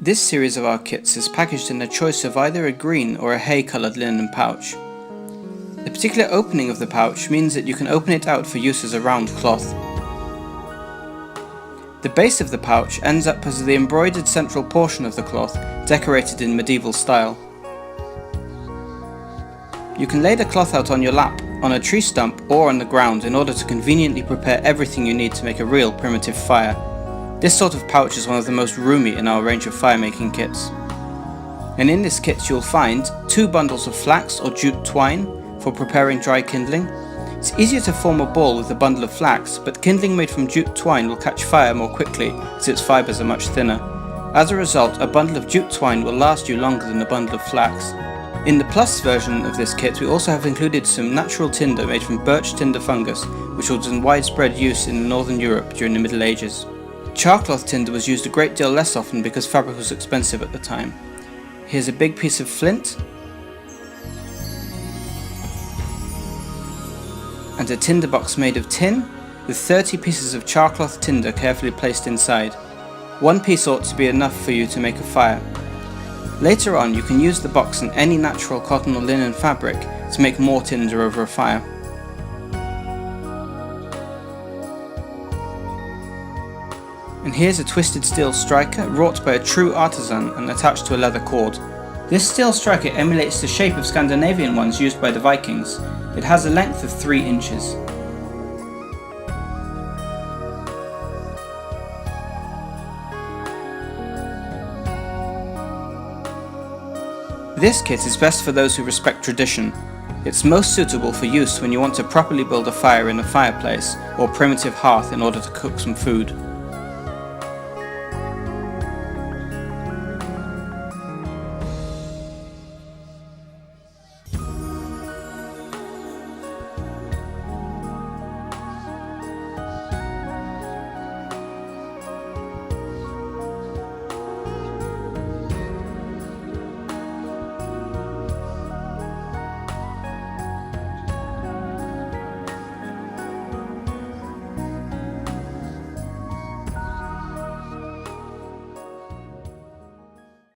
This series of our kits is packaged in a choice of either a green or a hay coloured linen pouch. The particular opening of the pouch means that you can open it out for use as a round cloth. The base of the pouch ends up as the embroidered central portion of the cloth, decorated in medieval style. You can lay the cloth out on your lap, on a tree stump or on the ground in order to conveniently prepare everything you need to make a real primitive fire. This sort of pouch is one of the most roomy in our range of firemaking kits. And in this kit you'll find 2 bundles of flax or jute twine for preparing dry kindling. It's easier to form a ball with a bundle of flax, but kindling made from jute twine will catch fire more quickly as its fibres are much thinner. As a result, a bundle of jute twine will last you longer than a bundle of flax. In the plus version of this kit we also have included some natural tinder made from birch tinder fungus, which was in widespread use in Northern Europe during the Middle Ages. Charcloth tinder was used a great deal less often because fabric was expensive at the time. Here's a big piece of flint and a tinder box made of tin with 30 pieces of charcloth tinder carefully placed inside. One piece ought to be enough for you to make a fire. Later on you can use the box and any natural cotton or linen fabric to make more tinder over a fire. And here's a twisted steel striker wrought by a true artisan and attached to a leather cord. This steel striker emulates the shape of Scandinavian ones used by the Vikings. It has a length of 3 inches. This kit is best for those who respect tradition. It's most suitable for use when you want to properly build a fire in a fireplace or primitive hearth in order to cook some food.